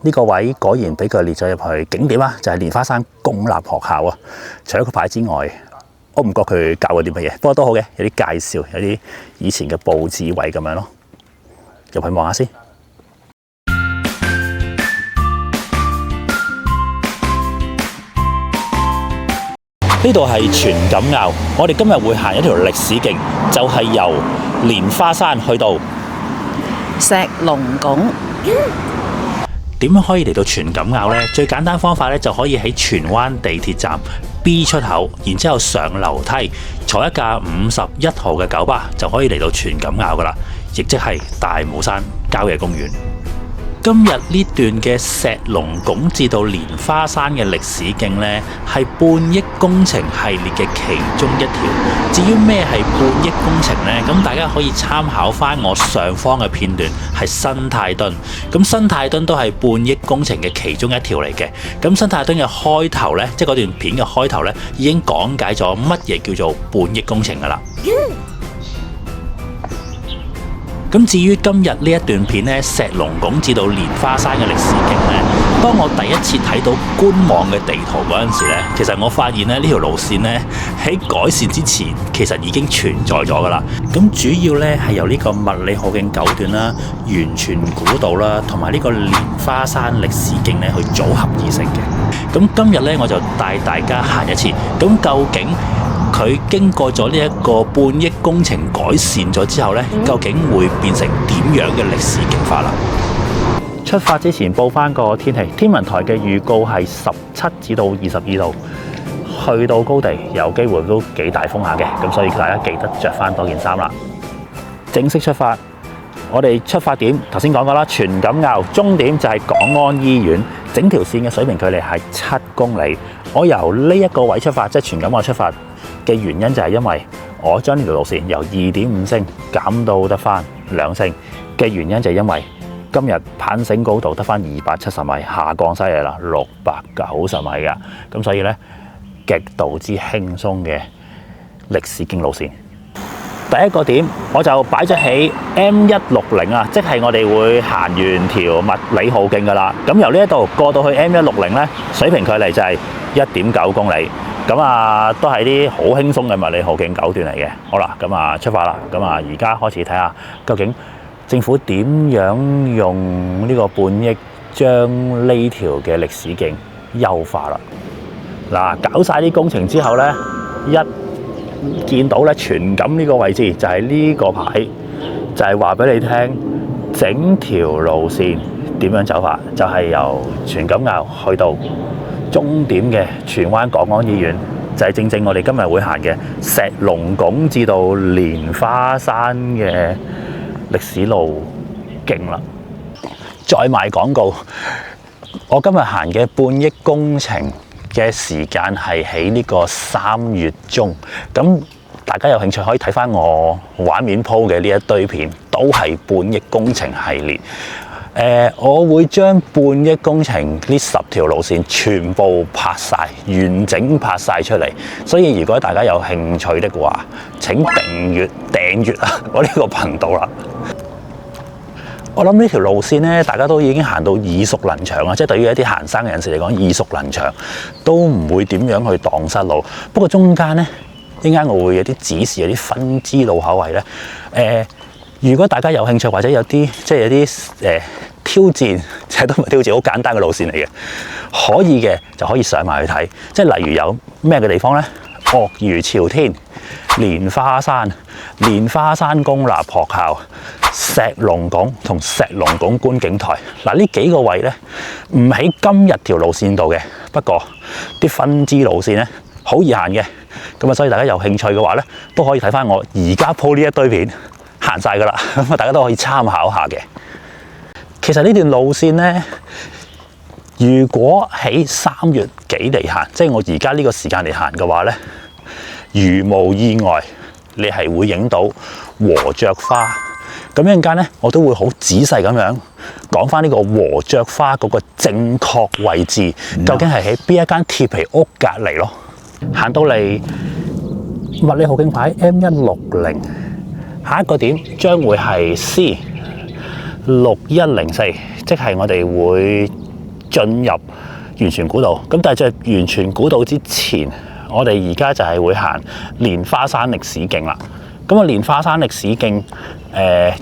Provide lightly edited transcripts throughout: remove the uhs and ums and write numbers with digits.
呢個位果然俾佢列咗入去景點啦，就係蓮花山公立學校啊。除咗個牌之外，我唔覺佢教過啲乜嘢，不過都好嘅，有啲介紹，有啲以前嘅佈置位咁樣咯，入去望下先。呢度係荃錦坳，我哋今日會行一條歷史徑，就係由蓮花山去到石龍拱。點樣可以嚟到荃錦坳呢？最簡單方法咧，就可以喺荃灣地鐵站 B 出口，然之後上樓梯，坐一架51號嘅九巴，就可以嚟到荃錦坳噶啦，亦即係大帽山郊野公園。今日呢段嘅石龍拱至到蓮花山嘅歷史徑呢，係半億工程系列嘅其中一條。至於咩係半億工程呢？咁大家可以參考翻我上方嘅片段，係新泰墩。咁新泰墩都係半億工程嘅其中一條嚟嘅。咁新泰墩嘅開頭呢，即係嗰段片嘅開頭呢，已經講解咗乜嘢叫做半億工程噶啦。咁至於今日呢一段片呢，石龍拱至到蓮花山嘅歷史徑呢，當我第一次睇到官網嘅地圖嗰陣時呢，其實我發現呢條路線呢，喺改善之前其實已經存在咗噶啦。咁主要呢係由呢個麥理浩徑9段啦、元荃古道啦，同埋呢個蓮花山歷史徑呢去組合而成嘅。咁今日呢，我就帶大家行一次。咁究竟佢經過咗呢一個半億工程改善咗之後呢，究竟會變成點樣嘅歷史景法啦？出發之前報翻個天氣，天文台嘅預告係17至到22度，去到高地有機會都幾大風下嘅，咁所以大家記得着翻多件衫啦。正式出發，我哋出發點頭先講過啦，荃錦坳，終點就係港安醫院，整條線嘅水平距離係7公里。我由呢一個位出發，即係荃錦坳出發嘅原因就係因為我將呢條路線由2.5星減到得翻2星嘅原因就係因為今日攀升高度得翻270米，下降犀利啦，690米㗎，咁所以呢，極度之輕鬆嘅歷史徑路線。第一個點我就擺咗喺 M160啊，即係我哋會行完條麥理浩徑㗎啦。咁由呢一度過到去 M160呢，水平距離就係1.9公里。咁啊，都係啲好輕鬆嘅麥理浩徑9段嚟嘅。好啦，咁啊出發啦。咁啊，而家開始睇下究竟政府點樣用呢個半億將呢條嘅歷史徑優化啦。嗱，搞晒啲工程之後呢，一見到咧荃錦呢個位置就係呢個牌，就係話俾你聽整條路線點樣走法，就係由荃錦坳去到終點嘅荃灣港安醫院，就係正正我哋今日會行嘅石龍拱至到蓮花山嘅歷史路徑啦。再賣廣告，我今日行嘅半億工程嘅時間係喺呢個3月中，咁大家有興趣可以睇翻我畫面鋪嘅呢一堆片，都係半億工程系列。我會將半億工程呢10條路線全部拍晒，完整拍晒出嚟。所以如果大家有興趣的話，請訂閱啊我呢個頻道啦。我諗呢條路線呢，大家都已經行到耳熟能詳啦，即係對於一啲行山嘅人士嚟講，耳熟能詳，都唔會點樣去蕩失路。不過中間呢，一陣間我會有啲指示，有啲分支路口位呢。如果大家有興趣或者有啲即係有啲挑戰，其實都唔係挑戰，好簡單嘅路線嚟嘅，可以嘅就可以上埋去睇。即係例如有咩嘅地方呢？鱷魚朝天、蓮花山公立學校、石龍拱同石龍拱觀景台。嗱，呢幾個位呢，唔喺今日條路線度嘅，不過啲分支路線呢，好易行嘅。咁啊，所以大家有興趣嘅話呢，都可以睇翻我而家鋪呢一堆片。行晒噶啦，咁大家都可以參考下嘅。其實呢段路線呢，如果喺3月幾嚟行，即係我而家呢個時間嚟行嘅話呢，如無意外，你係會影到禾雀花。咁一陣間呢，我都會好仔細咁樣講翻呢個禾雀花嗰個正確位置，究竟係喺邊一間鐵皮屋隔離咯。行到嚟麥理浩徑牌 M160。下一個點將會係 C6104，即係我哋會進入元荃古道。咁但係在元荃古道之前，我哋而家就係會行蓮花山歷史徑啦。咁啊，蓮花山歷史徑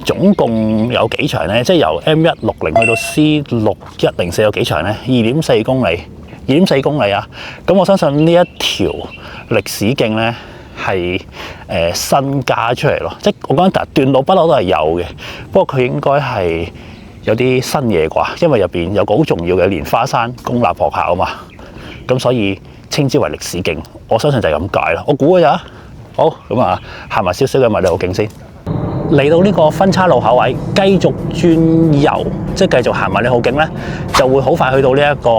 總共有幾長呢？即係由 M160 去到 C6104 有幾長呢？2.4公里，2.4公里啊！咁我相信呢一條歷史徑呢係新加出嚟咯。即係我講緊段路不嬲都係有嘅，不過佢應該係有啲新嘢啩，因為入邊有個好重要嘅蓮花山公立學校啊嘛。咁所以稱之為歷史徑，我相信就係咁解啦。我估嘅咋？好，咁啊，行埋少少嘅麥理浩徑先。嚟到呢個分叉路口位，繼續轉右，即係繼續行麥理浩徑咧，就會好快去到呢一個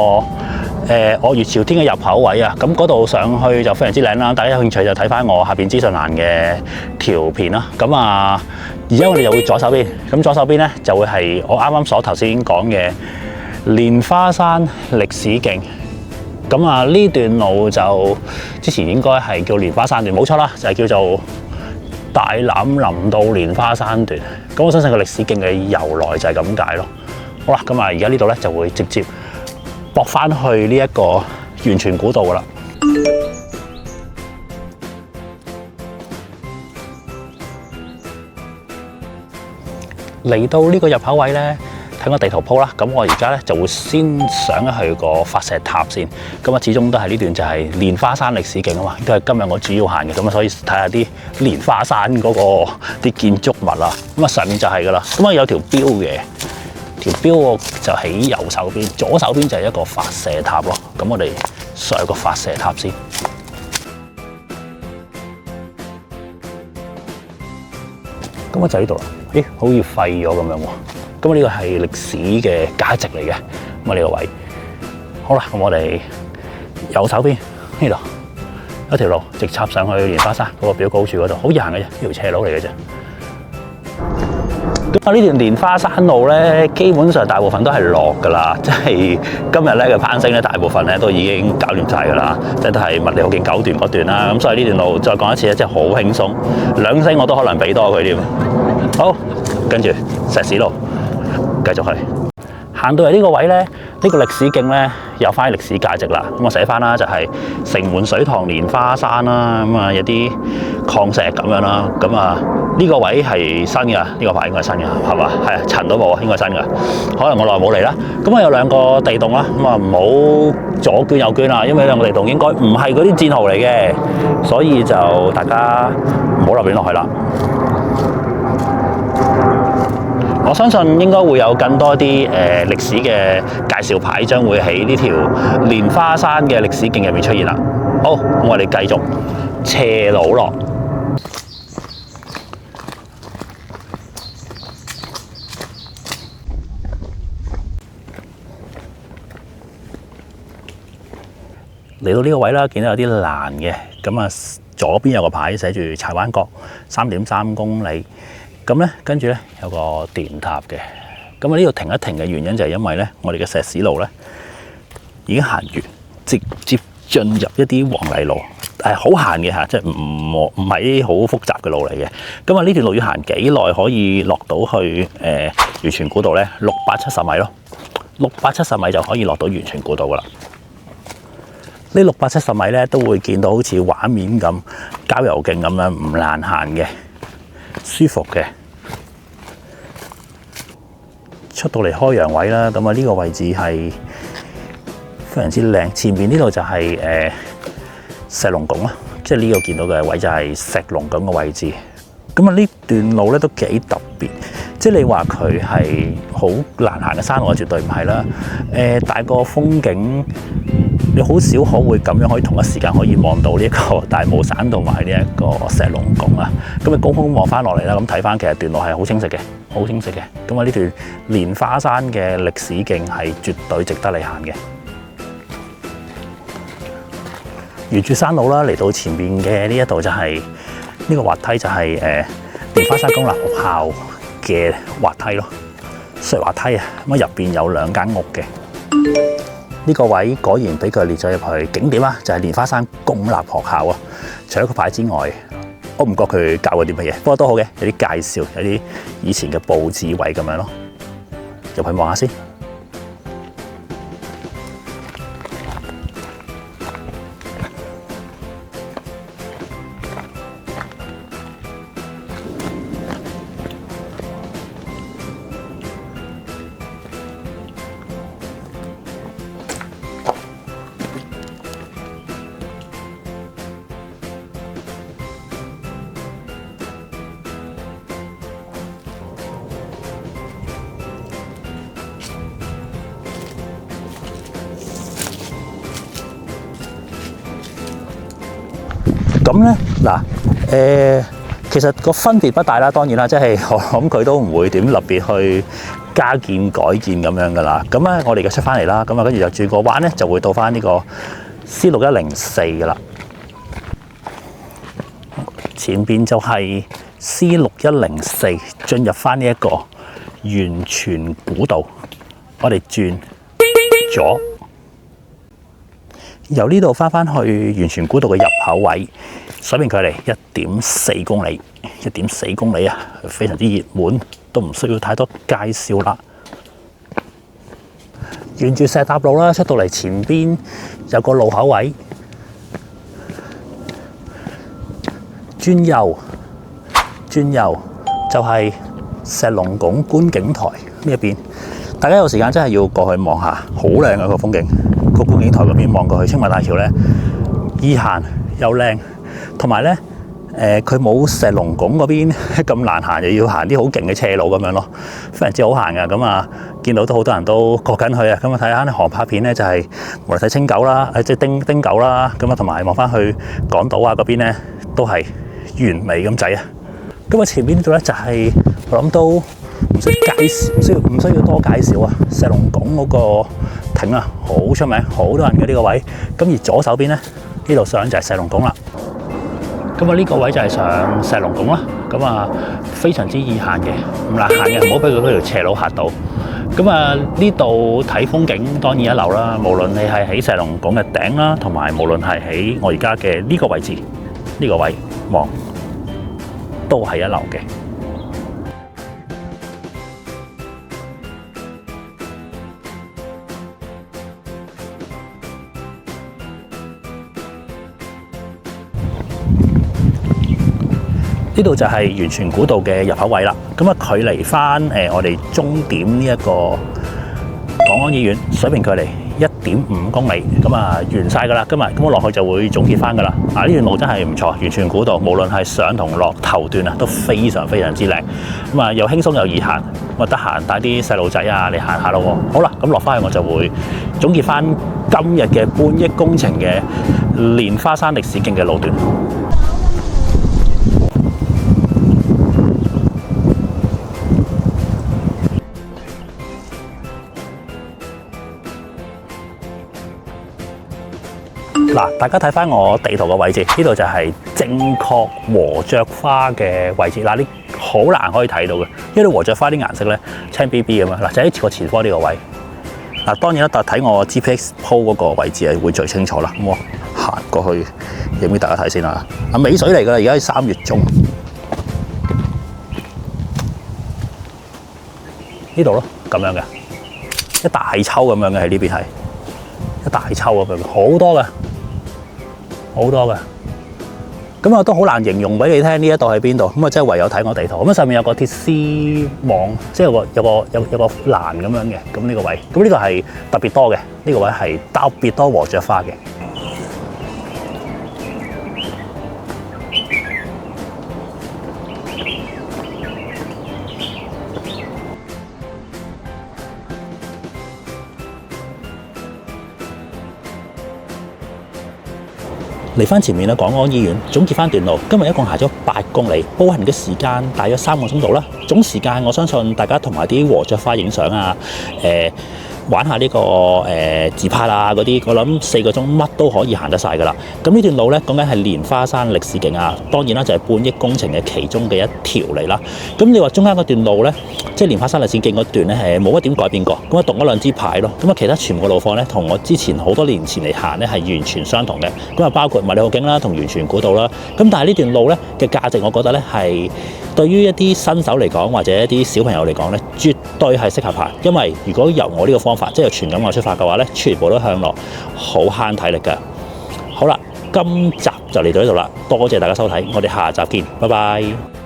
我月朝天嘅入口位啊。咁嗰度上去就非常之靚啦。大家有興趣就睇翻我下邊資訊欄嘅條片啦。咁啊，而家我哋又會左手邊，咁左手邊咧就會係我啱啱頭先講嘅蓮花山歷史徑。咁啊，呢段路就之前應該係叫蓮花山段，冇錯啦，就係叫做大欖林道蓮花山段。咁我相信個歷史徑嘅由來就係咁解咯。好啦，咁啊，而家呢度咧就會直接駁翻去呢一個元荃古道噶啦。嚟到呢個入口位咧，睇個地圖鋪啦，咁我而家咧就會先上去個發石塔先。咁啊，始終都係呢段就係蓮花山歷史徑啊嘛，都係今日我主要行嘅。咁啊，所以睇下啲蓮花山嗰個啲建築物啦。咁啊，上面就係噶啦。咁啊，有條標嘅，條標就喺右手邊，左手邊就係一個發石塔咯。咁我哋上個發石塔先。咁啊，就呢度啦。咦，好似廢咗咁樣喎。咁呢個係歷史嘅價值嚟嘅，咁啊呢個位，好啦，咁我哋右手邊呢度一條路直插上去蓮花山嗰個表高處嗰度，好易行嘅啫，呢條斜路嚟嘅啫。咁啊呢段蓮花山路咧，基本上大部分都係落㗎啦，即係今日咧嘅攀升咧，大部分咧都已經搞掂晒㗎啦，即係都係麥理浩徑9段嗰段啦。咁所以呢段路再講一次咧，真係好輕鬆，2星我都可能俾多佢添。好，跟住石屎路。繼續去行到嚟呢個位咧，呢個歷史徑咧有翻歷史價值啦。咁我寫翻啦，就係城門水塘蓮花山啦。咁啊有啲礦石咁樣啦。咁啊呢個位係新嘅，呢個牌應該係新嘅，係嘛？係啊，塵都冇啊，應該係新嘅。可能我耐冇嚟啦。咁啊有2個地洞啦。咁啊唔好左捐右捐啦，因為2個地洞應該唔係嗰啲戰壕嚟嘅，所以就大家唔好立亂落去啦。我相信應該會有更多啲歷史嘅介紹牌將會喺呢條蓮花山嘅歷史徑入面出現啦。好，咁我哋繼續斜路落。嚟到呢個位啦，見到有啲欄嘅，咁啊左邊有個牌寫住柴灣角3.3公里。咁咧，跟住咧有個電塔嘅。咁啊，呢度停一停嘅原因就係因為咧，我哋嘅石屎路咧已經行完，直接進入一啲黃泥路，好行嘅嚇，即係唔係啲好複雜嘅路嚟嘅。咁啊，呢段路要行幾耐可以落到去元荃古道咧？670米咯，670米就可以落到元荃古道噶啦。呢670米咧都會見到好似畫面咁郊遊徑咁樣，唔難行嘅。舒服嘅，出到嚟開陽位啦，咁啊呢個位置係非常之靚。前面呢度就係石龍拱啦，即係呢個見到嘅位就係石龍拱嘅位置。咁啊呢段路咧都幾特別，即係你話佢係好難行嘅山路，絕對唔係啦。但個風景你好少可會咁樣可以同一時間可以望到呢一個大帽山同埋呢一個石龍拱啊！咁你高空望翻落嚟啦，咁睇翻其實段路係好清晰嘅，好清晰嘅。咁啊呢段蓮花山嘅歷史徑係絕對值得你行嘅。沿住山路啦，嚟到前面嘅呢一度就係呢個滑梯，就係蓮花山公立學校嘅滑梯咯，石滑梯啊！咁啊入邊有2間屋嘅。呢個位果然俾佢列咗入去景點啦，就係蓮花山公立學校啊！除咗個牌之外，我唔覺佢教過啲乜嘢，不過都好嘅，有啲介紹，有啲以前嘅佈置位咁樣咯。入去望下先。咁咧嗱，其實個分別不大啦，當然啦，即係我諗佢都唔會點特別去加建改建咁樣噶啦。咁咧，我哋嘅出翻嚟啦，咁啊跟住就轉個彎咧，就會到翻呢個 C6104噶啦。前邊就係 C6104，進入翻呢一個源泉古道，我哋轉左，由呢度翻去源泉古道嘅入口位，水平距離1.4公里，1.4公里啊，非常之熱門，都唔需要太多介紹啦。沿住石搭路啦，出到嚟前邊有個路口位，轉右就係石龍拱觀景台呢一邊。大家有時間真係要過去望下，好靚啊個風景。個觀景台嗰邊望過去青馬大橋咧，易行又靚，同埋咧佢冇石龍拱嗰邊咁難行，又要行啲好勁嘅斜路咁樣咯，非常之好行噶。咁啊，見到都好多人都過緊去啊。咁啊，睇下啲航拍片咧，就係無論睇清九啦，即係汀九啦，咁啊，同埋望翻去港島啊嗰邊咧，都係完美咁滯啊。咁啊，前邊呢度咧就係我諗都唔需要多介紹啊。石龍拱嗰個亭啊，好出名，好多人嘅呢個位。咁而左手邊咧，呢度上就係石龍拱啦。咁啊，呢個位就係上石龍拱啦。咁啊，非常之易行嘅，唔難行嘅，唔好俾佢嗰條斜路嚇到。咁啊，呢度睇風景當然一流啦。無論你係喺石龍拱嘅頂啦，同埋無論係喺我而家嘅呢個位置，呢個位望都係一流嘅。呢度就係源泉古道嘅入口位啦。咁啊，距離翻我哋終點呢一個港安醫院水平距離1.5公里。咁啊，完晒噶啦。今日咁我落去就會總結翻噶啦。呢段路真係唔錯，源泉古道無論係上同落頭段啊，都非常之靚。咁啊，又輕鬆又易行。咁啊，得閒帶啲細路仔啊嚟行下咯。好啦，咁落翻去我就會總結翻今日嘅半億工程嘅蓮花山歷史徑嘅路段。嗱，大家睇翻我地圖嘅位置，呢度就係正確禾雀花嘅位置。嗱，你好難可以睇到嘅，因為禾雀花啲顏色咧青 B B 咁樣。嗱，就喺個前方呢個位。嗱，當然啦，但係睇我 GPX 鋪嗰個位置係會最清楚啦。咁我行過去影俾大家睇先啦。尾水嚟㗎啦，而家係3月中。呢度咯，咁樣嘅一大抽咁樣嘅喺呢邊係一大抽咁樣，好多嘅。好多嘅，咁啊都好難形容俾你聽呢一度喺邊度，咁啊即係唯有睇我地圖。咁上面有個鐵絲網，即係有個欄咁樣嘅，咁呢個位，咁呢個係特別多嘅，呢個位係特別多禾雀花嘅。嚟翻前面啦，港安醫院總結翻段路，今日一共行咗8公里，步行嘅時間大約3個鐘度啦。總時間我相信大家同埋啲禾雀花影相啊，玩下呢個自拍啊嗰啲，我諗4個鐘乜都可以行得晒噶啦。咁呢段路咧講緊係蓮花山歷史徑啊，當然啦就係半億工程嘅其中嘅一條嚟啦。咁你話中間嗰段路咧，即係蓮花山歷史徑嗰段咧係冇乜點改變過，咁啊動咗2支牌咯。咁啊其他全部嘅路況咧，同我之前好多年前嚟行咧係完全相同嘅。咁啊包括麥理浩徑啦同源泉古道啦。咁但係呢段路咧嘅價值，我覺得咧係對於一啲新手嚟講或者一啲小朋友嚟講咧，絕對係適合行。因為如果由我呢個方法，即係全感覺出發嘅話咧，全部都向落，好慳體力㗎。好啦，今集就嚟到呢度啦，多謝大家收睇，我哋下集見，拜拜。